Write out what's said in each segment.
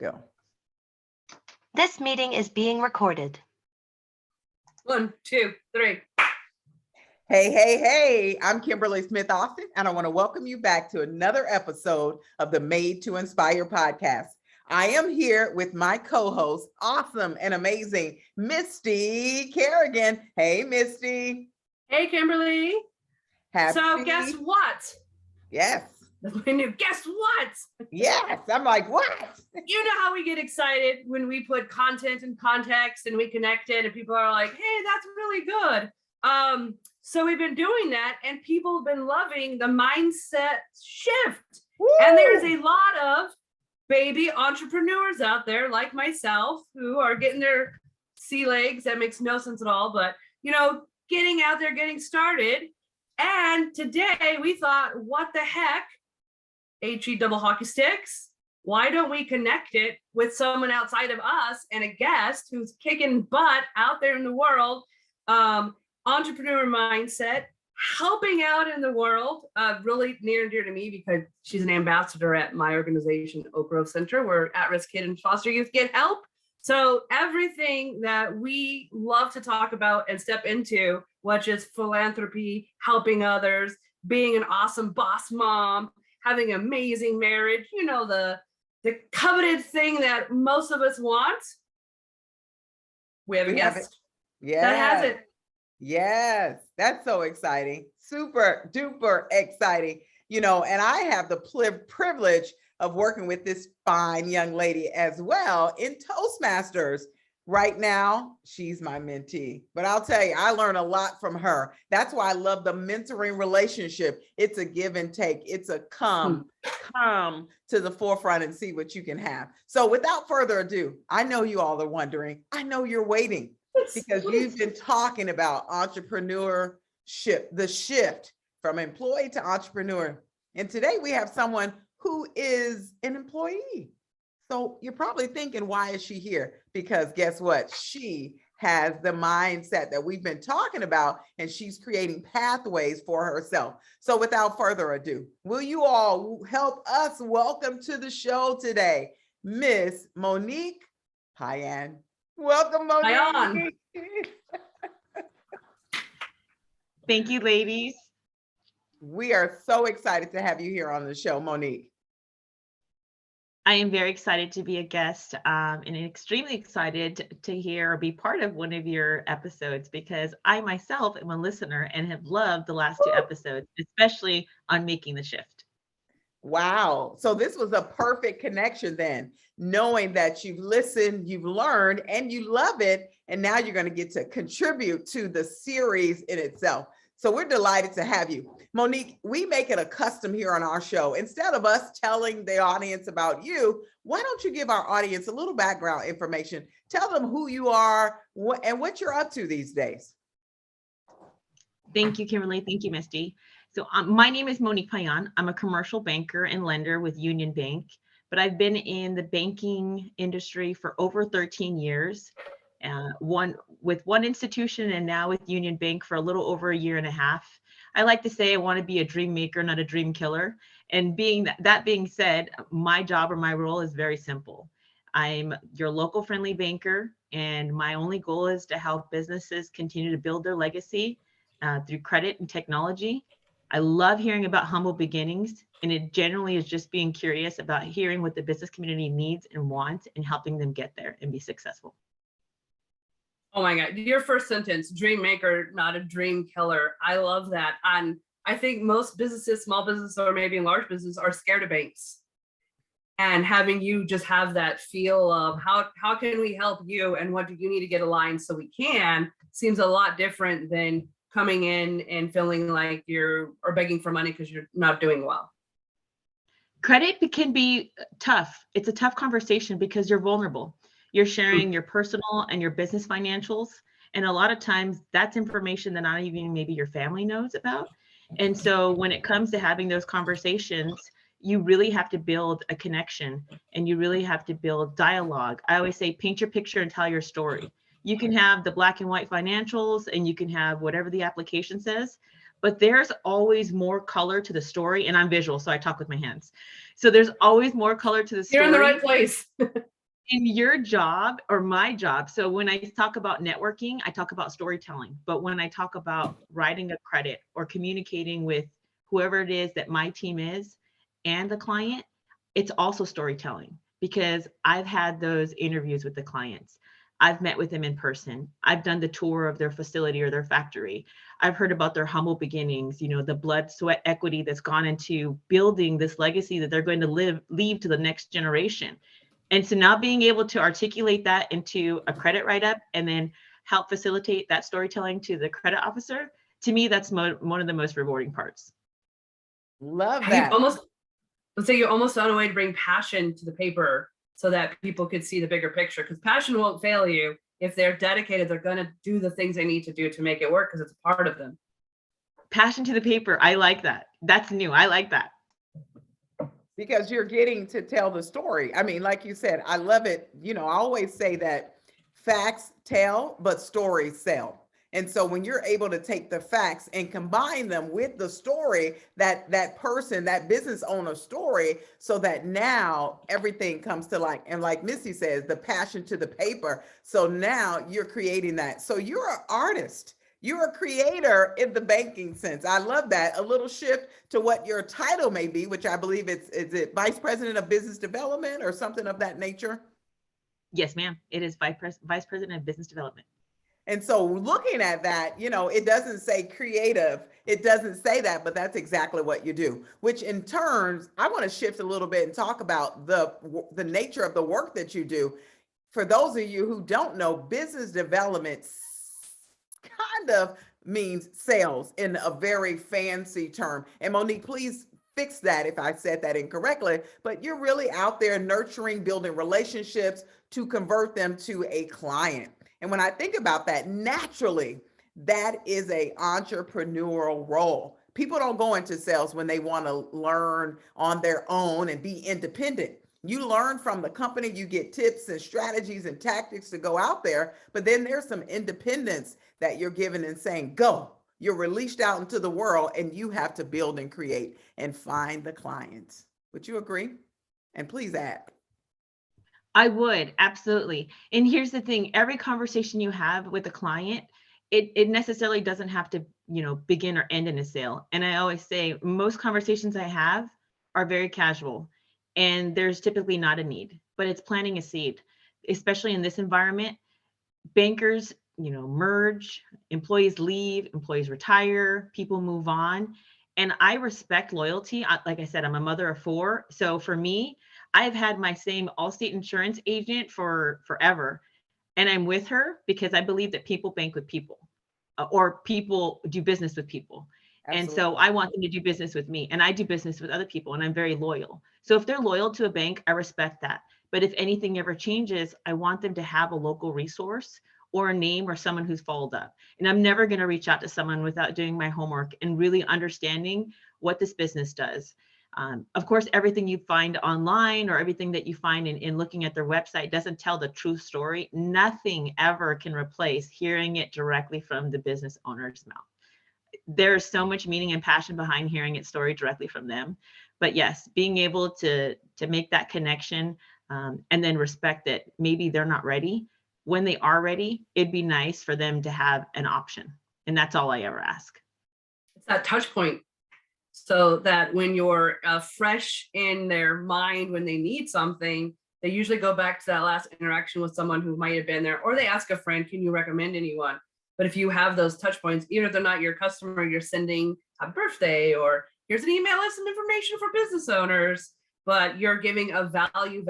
Go. This meeting is being recorded. 1, 2, 3. Hey, I'm Kimberly Smith Austin, and I want to welcome you back to another episode of the Made to Inspire podcast. I am here with my co-host, awesome and amazing, Misty Kerrigan. Hey, Misty. Hey, Kimberly. Happy. So guess what? Yes. We knew. Guess what? Yes. I'm like, what? You know how we get excited when we put content in context and we connect it and people are like, hey, that's really good. So we've been doing that and people have been loving the mindset shift. Woo! And there's a lot of baby entrepreneurs out there like myself who are getting their sea legs. That makes no sense at all, but getting out there, getting started. And today we thought, what the heck? HE double hockey sticks. Why don't we connect it with someone outside of us and a guest who's kicking butt out there in the world, entrepreneur mindset, helping out in the world, really near and dear to me because she's an ambassador at my organization, Oak Grove Center, where at-risk kid and foster youth get help. So everything that we love to talk about and step into, which is philanthropy, helping others, being an awesome boss mom, having an amazing marriage, the coveted thing that most of us want. We have a guest that has it. Yes, that's so exciting. Super duper exciting. And I have the privilege of working with this fine young lady as well in Toastmasters. Right now, she's my mentee, but I'll tell you, I learn a lot from her. That's why I love the mentoring relationship. It's a give and take. It's a come to the forefront and see what you can have. So without further ado, I know you all are wondering, I know you're waiting because you've been talking about entrepreneurship, the shift from employee to entrepreneur. And today we have someone who is an employee. So you're probably thinking, why is she here? Because guess what? She has the mindset that we've been talking about, and she's creating pathways for herself. So without further ado, will you all help us welcome to the show today, Miss Monique Payan. Welcome, Monique. Payan. Thank you, ladies. We are so excited to have you here on the show, Monique. I am very excited to be a guest and extremely excited to hear or be part of one of your episodes because I myself am a listener and have loved the last 2 episodes, especially on making the shift. Wow. So this was a perfect connection then, knowing that you've listened, you've learned, and you love it. And now you're going to get to contribute to the series in itself. So we're delighted to have you. Monique, we make it a custom here on our show. Instead of us telling the audience about you, why don't you give our audience a little background information? Tell them who you are and what you're up to these days. Thank you, Kimberly. Thank you, Misty. So my name is Monique Payan. I'm a commercial banker and lender with Union Bank, but I've been in the banking industry for over 13 years. With one institution and now with Union Bank for a little over 1.5 years. I like to say I want to be a dream maker, not a dream killer. And that being said, my job or my role is very simple. I'm your local friendly banker, and my only goal is to help businesses continue to build their legacy through credit and technology. I love hearing about humble beginnings, and it generally is just being curious about hearing what the business community needs and wants and helping them get there and be successful. Oh my God, your first sentence, dream maker, not a dream killer. I love that. And I think most businesses, small business or maybe large business, are scared of banks. And having you just have that feel of how can we help you and what do you need to get aligned so we can, seems a lot different than coming in and feeling like or begging for money because you're not doing well. Credit can be tough. It's a tough conversation because you're vulnerable. You're sharing your personal and your business financials. And a lot of times that's information that not even maybe your family knows about. And so when it comes to having those conversations, you really have to build a connection and you really have to build dialogue. I always say, paint your picture and tell your story. You can have the black and white financials and you can have whatever the application says, but there's always more color to the story. And I'm visual, so I talk with my hands. So there's always more color to the story. You're in the right place. In your job or my job. So when I talk about networking, I talk about storytelling. But when I talk about writing a credit or communicating with whoever it is that my team is and the client, it's also storytelling, because I've had those interviews with the clients. I've met with them in person. I've done the tour of their facility or their factory. I've heard about their humble beginnings, you know, the blood, sweat, equity that's gone into building this legacy that they're going to leave to the next generation. And so now being able to articulate that into a credit write-up and then help facilitate that storytelling to the credit officer, to me, that's one of the most rewarding parts. Love You that. let's say you almost found a way to bring passion to the paper so that people could see the bigger picture, because passion won't fail you. If they're dedicated, they're going to do the things they need to do to make it work because it's a part of them. Passion to the paper. I like that. That's new. I like that. Because you're getting to tell the story. I mean, like you said, I love it. You know, I always say that facts tell, but stories sell. And so when you're able to take the facts and combine them with the story, that person, that business owner story, so that now everything comes to light. And like Missy says, the passion to the paper. So now you're creating that. So you're an artist. You're a creator in the banking sense. I love that. A little shift to what your title may be, which I believe is it Vice President of Business Development or something of that nature? Yes, ma'am. It is Vice President of Business Development. And so looking at that, you know, it doesn't say creative. It doesn't say that, but that's exactly what you do, which in turns, I want to shift a little bit and talk about the nature of the work that you do. For those of you who don't know, business development kind of means sales in a very fancy term. And Monique, please fix that if I said that incorrectly, but you're really out there nurturing, building relationships to convert them to a client. And when I think about that, naturally, that is a entrepreneurial role. People don't go into sales when they want to learn on their own and be independent. You learn from the company, you get tips and strategies and tactics to go out there, but then there's some independence that you're given and saying, go. You're released out into the world and you have to build and create and find the clients. Would you agree? And please add. I would, absolutely. And here's the thing, every conversation you have with a client, it necessarily doesn't have to, you know, begin or end in a sale. And I always say most conversations I have are very casual and there's typically not a need, but it's planting a seed, especially in this environment. Bankers, you know, merge, employees leave, employees retire, people move on. And I respect loyalty. Like I said, I'm a mother of 4. So for me, I've had my same Allstate insurance agent for forever. And I'm with her because I believe that people bank with people or people do business with people. Absolutely. And so I want them to do business with me and I do business with other people and I'm very loyal. So if they're loyal to a bank, I respect that. But if anything ever changes, I want them to have a local resource or a name or someone who's followed up. And I'm never going to reach out to someone without doing my homework and really understanding what this business does. Of course, everything you find online or everything that you find in looking at their website doesn't tell the true story. Nothing ever can replace hearing it directly from the business owner's mouth. There's so much meaning and passion behind hearing its story directly from them. But yes, being able to make that connection and then respect that maybe they're not ready. When they are ready, it'd be nice for them to have an option. And that's all I ever ask. It's that touch point. So that when you're fresh in their mind, when they need something, they usually go back to that last interaction with someone who might have been there, or they ask a friend, can you recommend anyone? But if you have those touch points, even if they're not your customer, you're sending a birthday or here's an email with some information for business owners, but you're giving a value.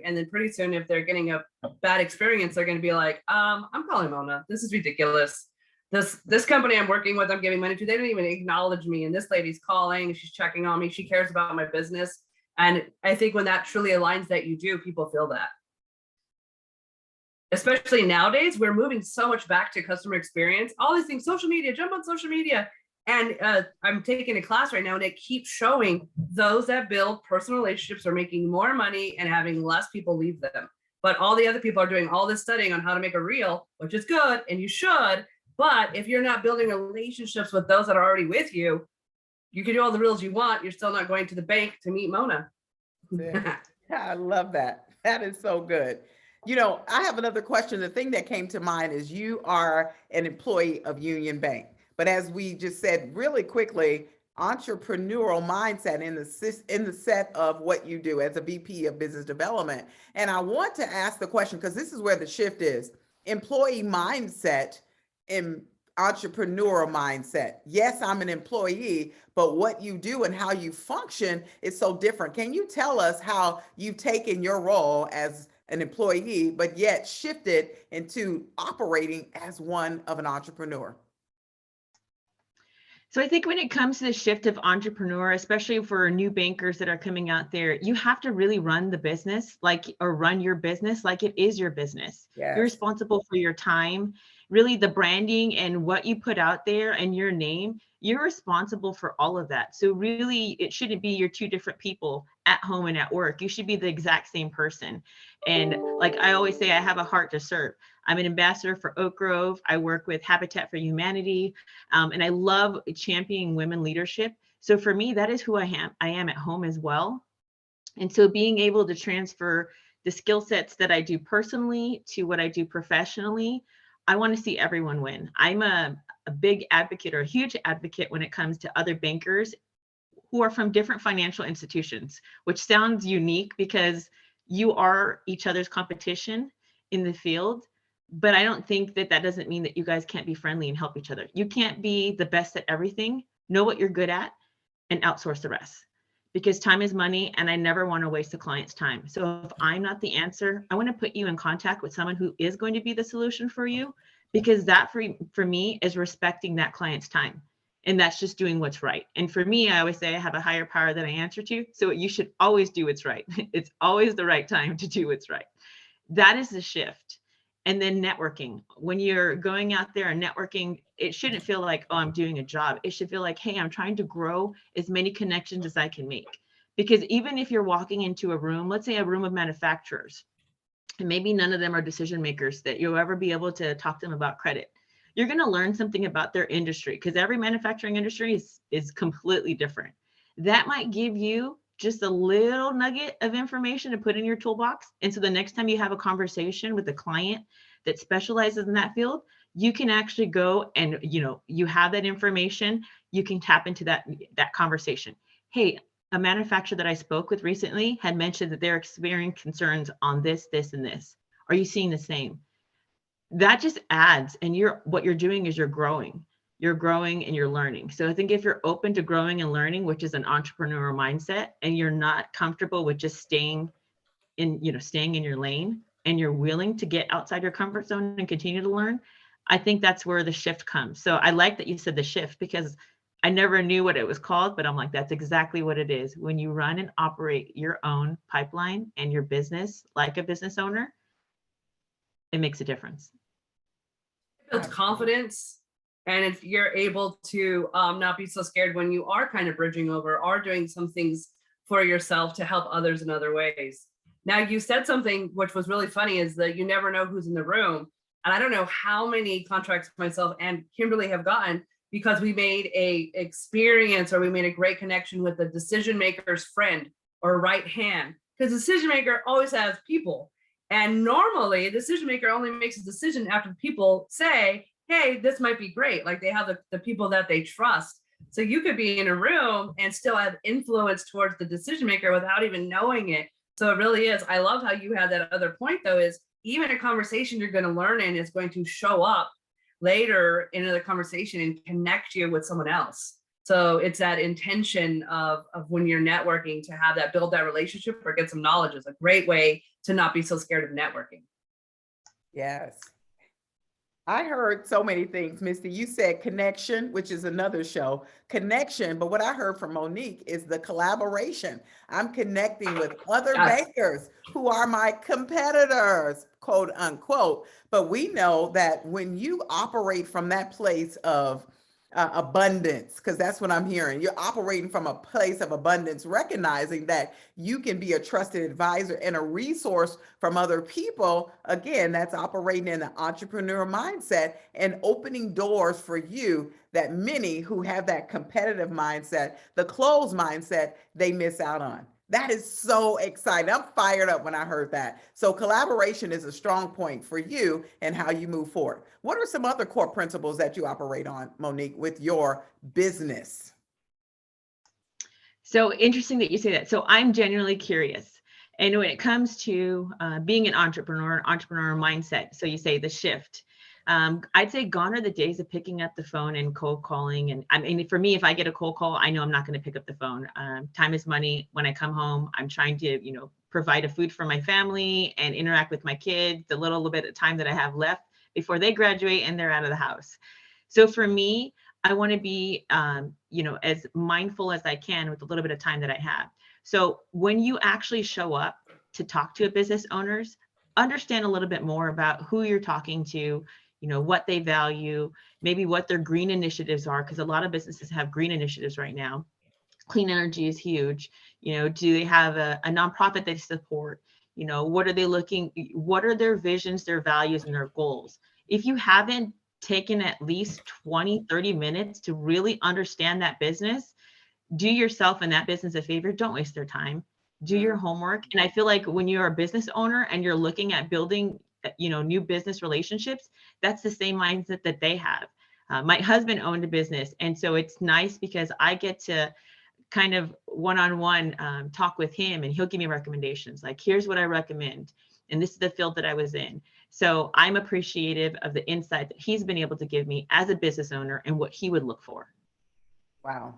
And then pretty soon, if they're getting a bad experience, they're going to be like, I'm calling Mona. This is ridiculous. This company I'm working with, I'm giving money to, they don't even acknowledge me. And this lady's calling, she's checking on me. She cares about my business. And I think when that truly aligns that you do, people feel that. Especially nowadays, we're moving so much back to customer experience. All these things, social media, jump on social media. And I'm taking a class right now and it keeps showing those that build personal relationships are making more money and having less people leave them. But all the other people are doing all this studying on how to make a reel, which is good and you should, But if you're not building relationships with those that are already with you, you can do all the rules you want. You're still not going to the bank to meet Mona. Yeah, I love that. That is so good. I have another question. The thing that came to mind is you are an employee of Union Bank, but as we just said really quickly, entrepreneurial mindset in the set of what you do as a VP of Business Development. And I want to ask the question because this is where the shift is: employee mindset and entrepreneurial mindset. Yes, I'm an employee, but what you do and how you function is so different. Can you tell us how you've taken your role as an employee, but yet shifted into operating as one of an entrepreneur? So I think when it comes to the shift of entrepreneur, especially for new bankers that are coming out there, you have to really run the business or run your business like it is your business. Yes. You're responsible for your time, really the branding and what you put out there and your name. You're responsible for all of that. So really, it shouldn't be your two different people at home and at work. You should be the exact same person. And like I always say, I have a heart to serve. I'm an ambassador for Oak Grove. I work with Habitat for Humanity, and I love championing women leadership. So for me, that is who I am. I am at home as well. And so being able to transfer the skill sets that I do personally to what I do professionally, I want to see everyone win. I'm a big advocate or a huge advocate when it comes to other bankers who are from different financial institutions, which sounds unique because you are each other's competition in the field. But I don't think that doesn't mean that you guys can't be friendly and help each other. You can't be the best at everything, know what you're good at, and outsource the rest. Because time is money, and I never want to waste a client's time. So if I'm not the answer, I want to put you in contact with someone who is going to be the solution for you, because that for me is respecting that client's time. And that's just doing what's right. And for me, I always say I have a higher power that I answer to. So you should always do what's right. It's always the right time to do what's right. That is the shift. And then networking. When you're going out there and networking, it shouldn't feel like, oh, I'm doing a job. It should feel like, hey, I'm trying to grow as many connections as I can make. Because even if you're walking into a room, let's say a room of manufacturers, and maybe none of them are decision makers that you'll ever be able to talk to them about credit, you're going to learn something about their industry, because every manufacturing industry is completely different. That might give you just a little nugget of information to put in your toolbox. And so the next time you have a conversation with a client that specializes in that field, you can actually go and, you have that information, you can tap into that conversation. Hey, a manufacturer that I spoke with recently had mentioned that they're experiencing concerns on this, this, and this. Are you seeing the same? That just adds, and what you're doing is you're growing and you're learning. So I think if you're open to growing and learning, which is an entrepreneurial mindset, and you're not comfortable with just staying in your lane, and you're willing to get outside your comfort zone and continue to learn, I think that's where the shift comes. So I like that you said the shift, because I never knew what it was called, but I'm like, that's exactly what it is. When you run and operate your own pipeline and your business like a business owner, it makes a difference. It builds confidence. And if you're able to not be so scared when you are kind of bridging over, or doing some things for yourself to help others in other ways. Now, you said something which was really funny, is that you never know who's in the room. And I don't know how many contracts myself and Kimberly have gotten because we made a experience, or we made a great connection with the decision maker's friend or right hand. Because decision maker always has people. And normally a decision maker only makes a decision after people say, hey, this might be great. Like they have the people that they trust. So you could be in a room and still have influence towards the decision maker without even knowing it. So it really is. I love how you had that other point, though, is even a conversation you're going to learn in is going to show up later in another conversation and connect you with someone else. So it's that intention of when you're networking to have that, build that relationship or get some knowledge is a great way to not be so scared of networking. Yes. I heard so many things, Misty. You said connection, which is another show, connection. But what I heard from Monique is the collaboration. I'm connecting with other bankers who are my competitors, quote unquote. But we know that when you operate from that place of abundance, because that's what I'm hearing. You're operating from a place of abundance, recognizing that you can be a trusted advisor and a resource from other people. Again, that's operating in the entrepreneur mindset and opening doors for you that many who have that competitive mindset, the closed mindset, they miss out on. That is so exciting. I'm fired up when I heard that. So collaboration is a strong point for you and how you move forward. What are some other core principles that you operate on, Monique, with your business? So interesting that you say that. So I'm genuinely curious. And when it comes to being an entrepreneur mindset, so you say the shift, I'd say gone are the days of picking up the phone and cold calling. And I mean, for me, if I get a cold call, I know I'm not going to pick up the phone. Time is money. When I come home, I'm trying to, provide a food for my family and interact with my kids, the little bit of time that I have left before they graduate and they're out of the house. So for me, I want to be, as mindful as I can with the little bit of time that I have. So when you actually show up to talk to a business owners, understand a little bit more about who you're talking to, what they value, maybe what their green initiatives are, because a lot of businesses have green initiatives right now. Clean energy is huge. Do they have a nonprofit they support? What are they looking, what are their visions, their values, and their goals? If you haven't taken at least 20, 30 minutes to really understand that business, do yourself and that business a favor. Don't waste their time. Do your homework. And I feel like when you're a business owner and you're looking at building, new business relationships, that's the same mindset that they have. My husband owned a business. And so it's nice because I get to kind of one-on-one talk with him, and he'll give me recommendations. Like, here's what I recommend. And this is the field that I was in. So I'm appreciative of the insight that he's been able to give me as a business owner and what he would look for. Wow.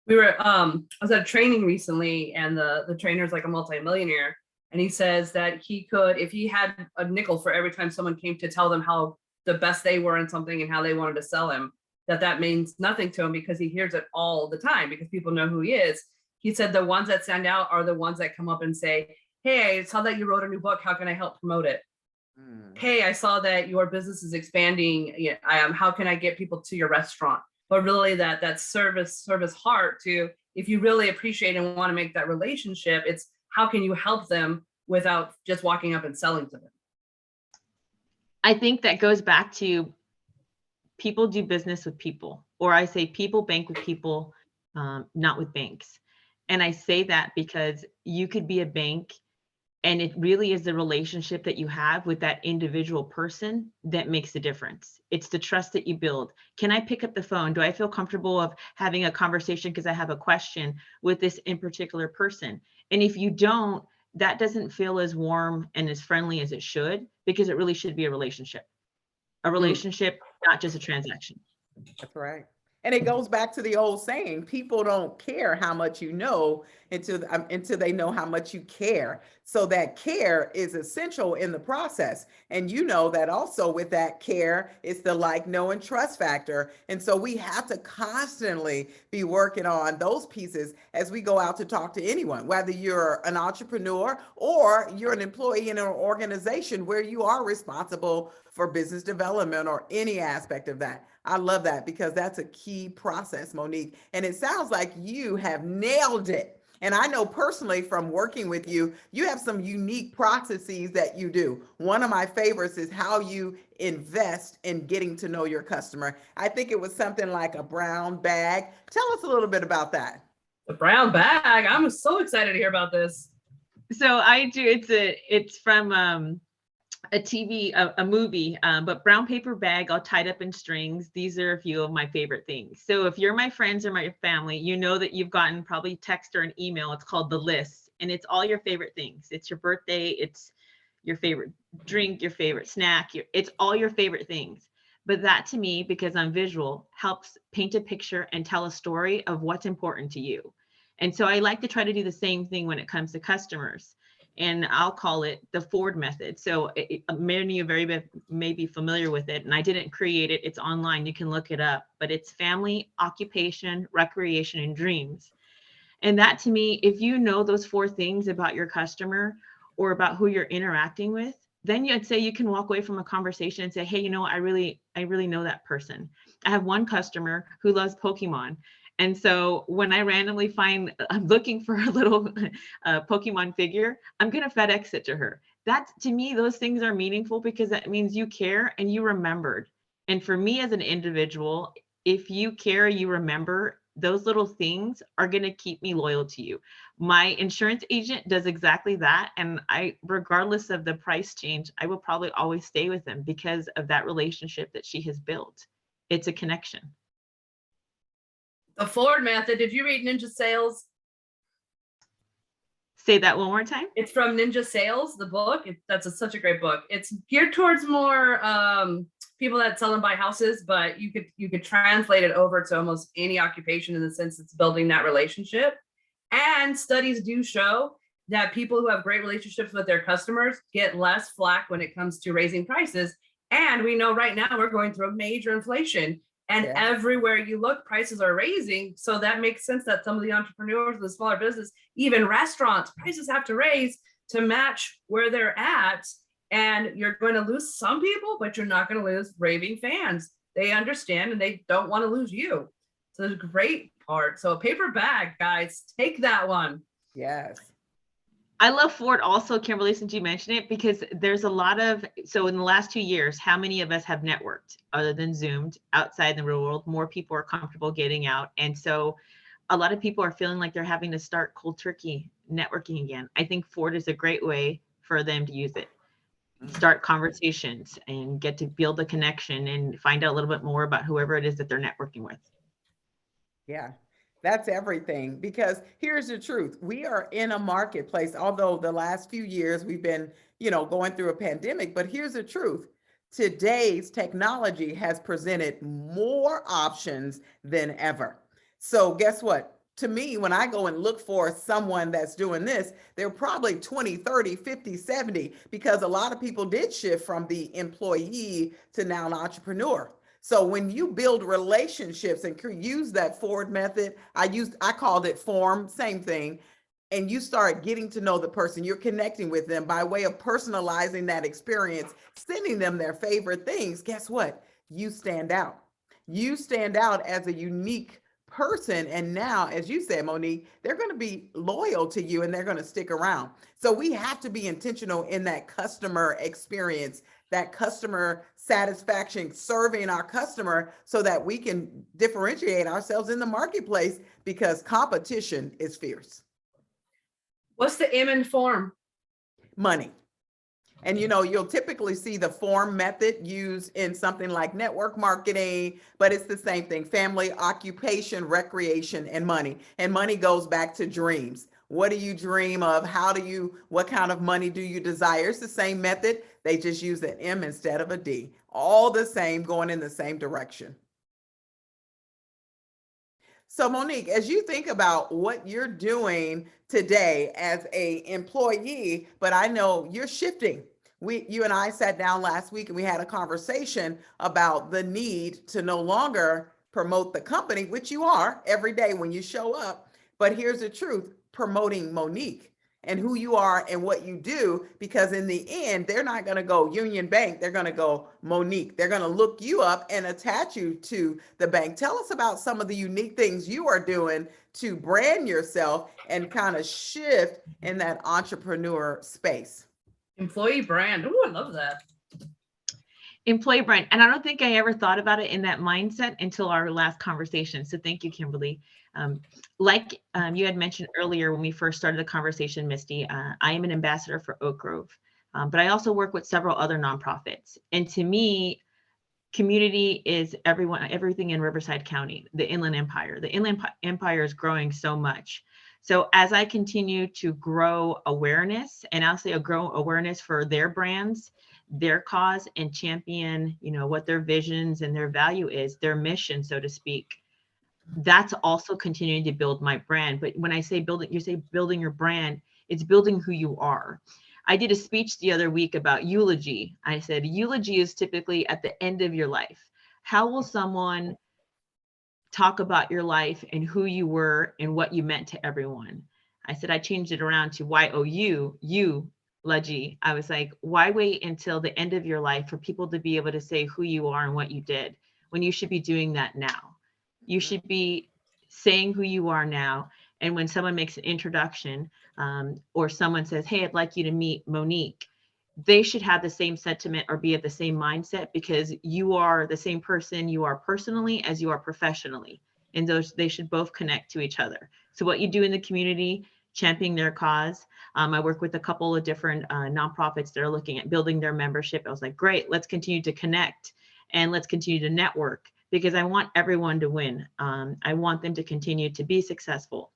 I was at a training recently, and the trainer's like a multimillionaire. And he says that he could, if he had a nickel for every time someone came to tell them how the best they were in something and how they wanted to sell him, that means nothing to him because he hears it all the time because people know who he is. He said the ones that stand out are the ones that come up and say, hey, I saw that you wrote a new book. How can I help promote it? Hey, I saw that your business is expanding. How can I get people to your restaurant? But really that service heart to, if you really appreciate and want to make that relationship, it's how can you help them without just walking up and selling to them? I think that goes back to people do business with people, or I say people bank with people, not with banks. And I say that because you could be a bank, and it really is the relationship that you have with that individual person that makes the difference. It's the trust that you build. Can I pick up the phone? Do I feel comfortable of having a conversation because I have a question with this in particular person? And if you don't, that doesn't feel as warm and as friendly as it should, because it really should be a relationship. A relationship, not just a transaction. That's right. And it goes back to the old saying, people don't care how much you know until they know how much you care. So that care is essential in the process. And you know that also with that care, it's the like, know, and trust factor. And so we have to constantly be working on those pieces as we go out to talk to anyone, whether you're an entrepreneur or you're an employee in an organization where you are responsible for business development or any aspect of that. I love that because that's a key process, Monique. And it sounds like you have nailed it. And I know personally from working with you, you have some unique processes that you do. One of my favorites is how you invest in getting to know your customer. I think it was something like a brown bag. Tell us a little bit about that. The brown bag. I'm so excited to hear about this. So I do, it's from a TV, a movie, but brown paper bag all tied up in strings. These are a few of my favorite things. So if you're my friends or my family, you know that you've gotten probably text or an email. It's called the list, and it's all your favorite things. It's your birthday. It's your favorite drink, your favorite snack. It's all your favorite things. But that to me, because I'm visual, helps paint a picture and tell a story of what's important to you. And so I like to try to do the same thing when it comes to customers. And I'll call it the Ford method. So many of you may be familiar with it, and I didn't create it. It's online. You can look it up, but it's family, occupation, recreation, and dreams. And that to me, if you know those 4 things about your customer or about who you're interacting with, then you'd say you can walk away from a conversation and say, hey, you know, I really know that person. I have one customer who loves Pokemon. And so when I randomly find, I'm looking for a little Pokemon figure, I'm going to FedEx it to her. That's, to me, those things are meaningful because that means you care and you remembered. And for me as an individual, if you care, you remember, those little things are going to keep me loyal to you. My insurance agent does exactly that. And I, regardless of the price change, I will probably always stay with them because of that relationship that she has built. It's a connection. The Ford method. Did you read Ninja Sales? Say that one more time. It's from Ninja Sales, the book. Such a great book. It's geared towards more people that sell and buy houses, but you could translate it over to almost any occupation in the sense it's building that relationship. And studies do show that people who have great relationships with their customers get less flack when it comes to raising prices. And we know right now we're going through a major inflation. And everywhere you look, prices are raising. So that makes sense that some of the entrepreneurs, the smaller business, even restaurants, prices have to raise to match where they're at. And you're going to lose some people, but you're not going to lose raving fans. They understand and they don't want to lose you. So it's a great part. So a paper bag, guys, take that one. Yes. I love Ford also, Kimberly, since you mentioned it, because there's a lot of, so in the last 2 years, how many of us have networked other than Zoomed outside the real world? More people are comfortable getting out. And so a lot of people are feeling like they're having to start cold turkey networking again. I think Ford is a great way for them to use it. Start conversations and get to build a connection and find out a little bit more about whoever it is that they're networking with. Yeah, that's everything. Because here's the truth. We are in a marketplace, although the last few years we've been, going through a pandemic, but here's the truth. Today's technology has presented more options than ever. So guess what? To me, when I go and look for someone that's doing this, they're probably 20, 30, 50, 70, because a lot of people did shift from the employee to now an entrepreneur. So when you build relationships and use that Ford method, I called it form, same thing. And you start getting to know the person, you're connecting with them by way of personalizing that experience, sending them their favorite things. Guess what? You stand out. You stand out as a unique person. And now, as you said, Monique, they're going to be loyal to you and they're going to stick around. So we have to be intentional in that customer experience, that customer satisfaction, serving our customer so that we can differentiate ourselves in the marketplace, because competition is fierce. What's the M in form? Money. And you'll typically see the form method used in something like network marketing, but it's the same thing: family, occupation, recreation, and money. And money goes back to dreams. What do you dream of? What kind of money do you desire? It's the same method. They just use an M instead of a D. All the same, going in the same direction. So Monique, as you think about what you're doing today as an employee, but I know you're shifting. You and I sat down last week and we had a conversation about the need to no longer promote the company, which you are every day when you show up. But here's the truth: promoting Monique and who you are and what you do, because in the end, they're not going to go Union Bank. They're going to go Monique. They're going to look you up and attach you to the bank. Tell us about some of the unique things you are doing to brand yourself and kind of shift in that entrepreneur space. Employee brand. Oh, I love that. Employee brand. And I don't think I ever thought about it in that mindset until our last conversation. So thank you, Kimberly. You had mentioned earlier when we first started the conversation, Misty, I am an ambassador for Oak Grove, but I also work with several other nonprofits. And to me, community is everything in Riverside County, the Inland Empire. The Inland Empire is growing so much. So as I continue to grow awareness, and I'll say grow awareness for their brands, their cause, and champion, what their visions and their value is, their mission, so to speak, that's also continuing to build my brand. But when I say building, you say building your brand, it's building who you are. I did a speech the other week about eulogy. I said, eulogy is typically at the end of your life. How will someone talk about your life and who you were and what you meant to everyone? I said, I changed it around to YOU, you, Ludgy, I was like, why wait until the end of your life for people to be able to say who you are and what you did when you should be doing that now? You should be saying who you are now. And when someone makes an introduction or someone says, hey, I'd like you to meet Monique, they should have the same sentiment or be of the same mindset, because you are the same person you are personally as you are professionally. And those, they should both connect to each other. So what you do in the community, championing their cause. I work with a couple of different nonprofits that are looking at building their membership. I was like, great, let's continue to connect and let's continue to network, because I want everyone to win. I want them to continue to be successful.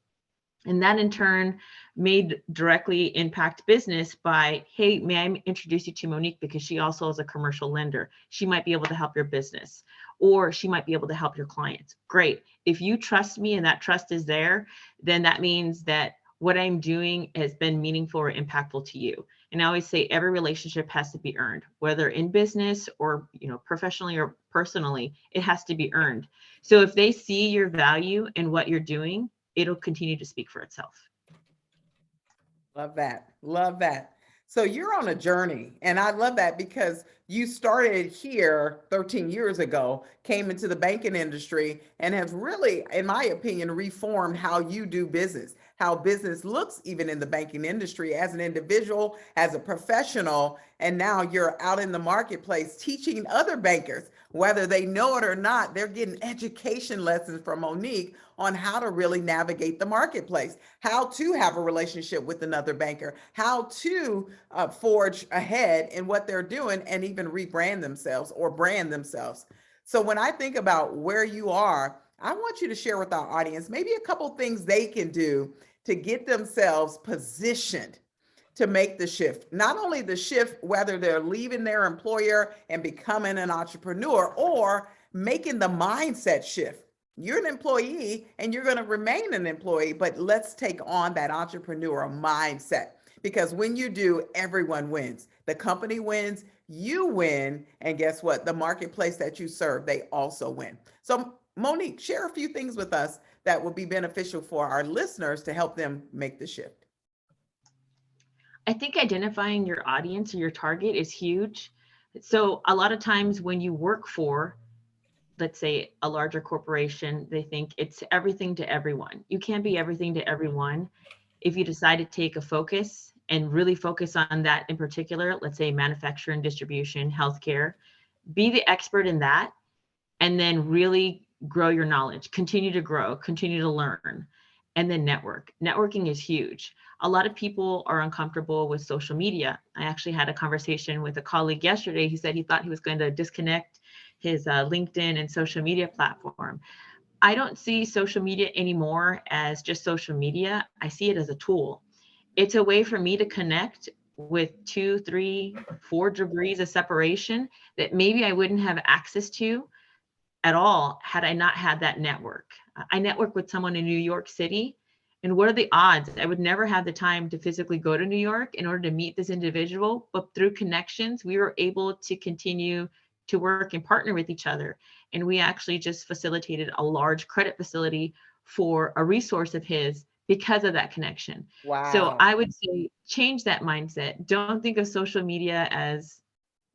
And that in turn made directly impact business by, hey, may I introduce you to Monique, because she also is a commercial lender. She might be able to help your business, or she might be able to help your clients. Great. If you trust me and that trust is there, then that means that what I'm doing has been meaningful or impactful to you. And I always say every relationship has to be earned, whether in business or, you know, professionally or personally, it has to be earned. So if they see your value in what you're doing, it'll continue to speak for itself. Love that. Love that. So you're on a journey, and I love that because you started here 13 years ago, came into the banking industry, and have really, in my opinion, reformed how you do business, how business looks even in the banking industry as an individual, as a professional. And now you're out in the marketplace teaching other bankers, whether they know it or not, they're getting education lessons from Monique on how to really navigate the marketplace, how to have a relationship with another banker, how to forge ahead in what they're doing, and even rebrand themselves or brand themselves. So when I think about where you are, I want you to share with our audience maybe a couple things they can do to get themselves positioned to make the shift. Not only the shift, whether they're leaving their employer and becoming an entrepreneur, or making the mindset shift. You're an employee and you're going to remain an employee, but let's take on that entrepreneurial mindset, because when you do, everyone wins. The company wins, you win, and guess what? The marketplace that you serve, they also win. So Monique, share a few things with us that will be beneficial for our listeners to help them make the shift. I think identifying your audience or your target is huge. So a lot of times when you work for, let's say, a larger corporation, they think it's everything to everyone. You can't be everything to everyone. If you decide to take a focus and really focus on that in particular, let's say manufacturing, distribution, healthcare, be the expert in that, and then really grow your knowledge, continue to grow, continue to learn, and then network. Networking is huge. A lot of people are uncomfortable with social media. I actually had a conversation with a colleague yesterday. He said he thought he was going to disconnect his LinkedIn and social media platform. I don't see social media anymore as just social media. I see it as a tool. It's a way for me to connect with 2, 3, 4 degrees of separation that maybe I wouldn't have access to at all had I not had that network. I network with someone in New York City, and what are the odds? I would never have the time to physically go to New York in order to meet this individual, but through connections, we were able to continue to work and partner with each other. And we actually just facilitated a large credit facility for a resource of his because of that connection. Wow. So I would say change that mindset. Don't think of social media as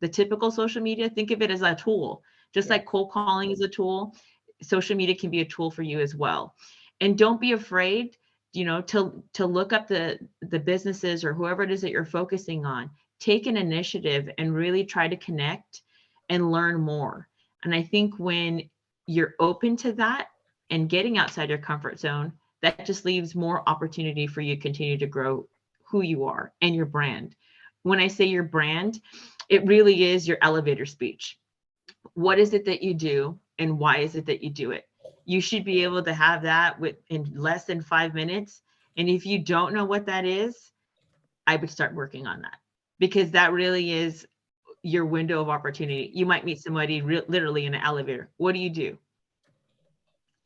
the typical social media. Think of it as a tool. Just like cold calling is a tool, social media can be a tool for you as well. And don't be afraid, to look up the businesses or whoever it is that you're focusing on. Take an initiative and really try to connect and learn more. And I think when you're open to that and getting outside your comfort zone, that just leaves more opportunity for you to continue to grow who you are and your brand. When I say your brand, it really is your elevator speech. What is it that you do and why is it that you do it? You should be able to have that in less than 5 minutes. And if you don't know what that is, I would start working on that, because that really is your window of opportunity. You might meet somebody literally in an elevator. What do you do?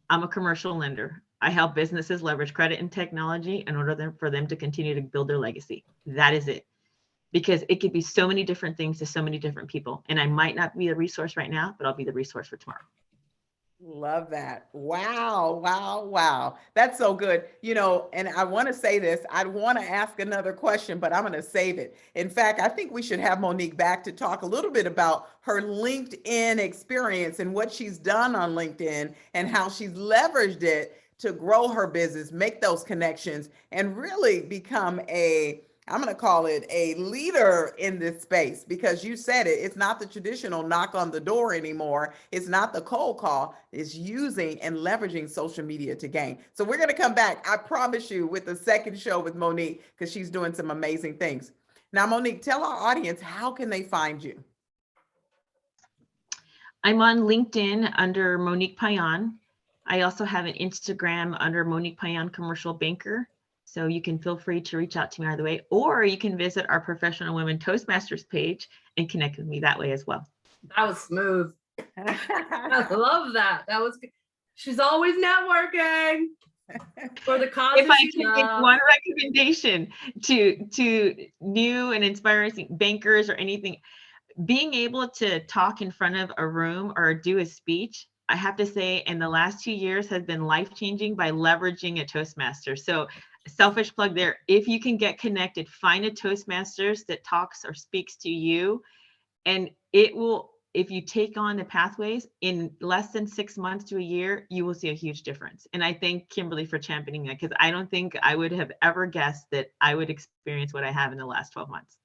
I'm a commercial lender. I help businesses leverage credit and technology in order for them to continue to build their legacy. That is it. Because it could be so many different things to so many different people. And I might not be the resource right now, but I'll be the resource for tomorrow. Love that. Wow, wow, wow. That's so good. And I want to say this, I want to ask another question, but I'm going to save it. In fact, I think we should have Monique back to talk a little bit about her LinkedIn experience and what she's done on LinkedIn and how she's leveraged it to grow her business, make those connections, and really become I'm going to call it a leader in this space, because you said it. It's not the traditional knock on the door anymore. It's not the cold call. It's using and leveraging social media to gain. So we're going to come back, I promise you, with the second show with Monique, because she's doing some amazing things. Now, Monique, tell our audience, how can they find you? I'm on LinkedIn under Monique Payan. I also have an Instagram under Monique Payan Commercial Banker. So you can feel free to reach out to me either way, or you can visit our Professional Women Toastmasters page and connect with me that way as well. That was smooth. I love that. That was good. She's always networking for the cause. If I can make one recommendation to new and inspiring bankers or anything, being able to talk in front of a room or do a speech, I have to say, in the last 2 years has been life-changing by leveraging a Toastmaster. So selfish plug there. If you can get connected, find a Toastmasters that talks or speaks to you, and it will, if you take on the pathways in less than 6 months to a year, you will see a huge difference. And I thank Kimberly for championing that, because I don't think I would have ever guessed that I would experience what I have in the last 12 months.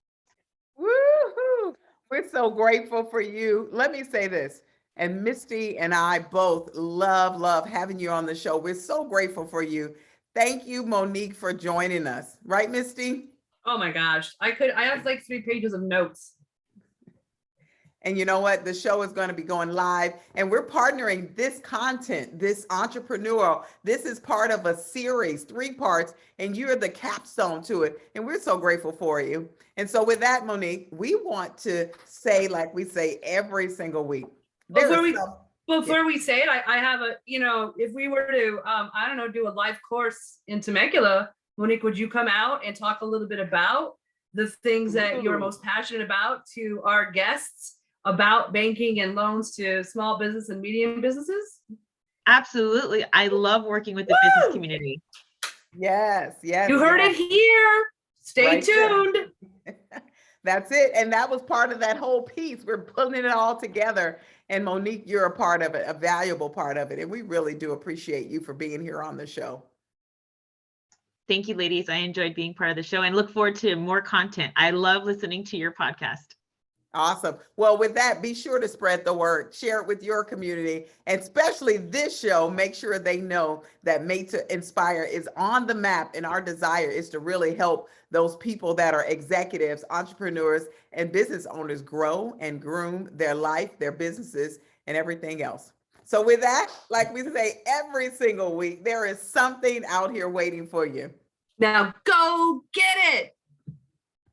Woohoo! We're so grateful for you. Let me say this, and Misty and I both love having you on the show. We're so grateful for you. Thank you, Monique, for joining us. Right, Misty? Oh my gosh. I have like 3 pages of notes. And you know what? The show is going to be going live, and we're partnering this content, this entrepreneurial. This is part of a series, 3 parts, and you're the capstone to it. And we're so grateful for you. And so with that, Monique, we want to say, like we say every single week, Before we say it, I have a, if we were to, I don't know, do a live course in Temecula, Monique, would you come out and talk a little bit about the things that you're most passionate about to our guests about banking and loans to small business and medium businesses? Absolutely. I love working with the business community. Yes. You heard it here. Stay tuned. That's it. And that was part of that whole piece. We're pulling it all together. And Monique, you're a part of it, a valuable part of it. And we really do appreciate you for being here on the show. Thank you, ladies. I enjoyed being part of the show and look forward to more content. I love listening to your podcast. Awesome. Well, with that, be sure to spread the word, share it with your community, and especially this show. Make sure they know that Made to Inspire is on the map, and our desire is to really help those people that are executives, entrepreneurs, and business owners grow and groom their life, their businesses, and everything else. So with that, like we say every single week, there is something out here waiting for you. Now go get it.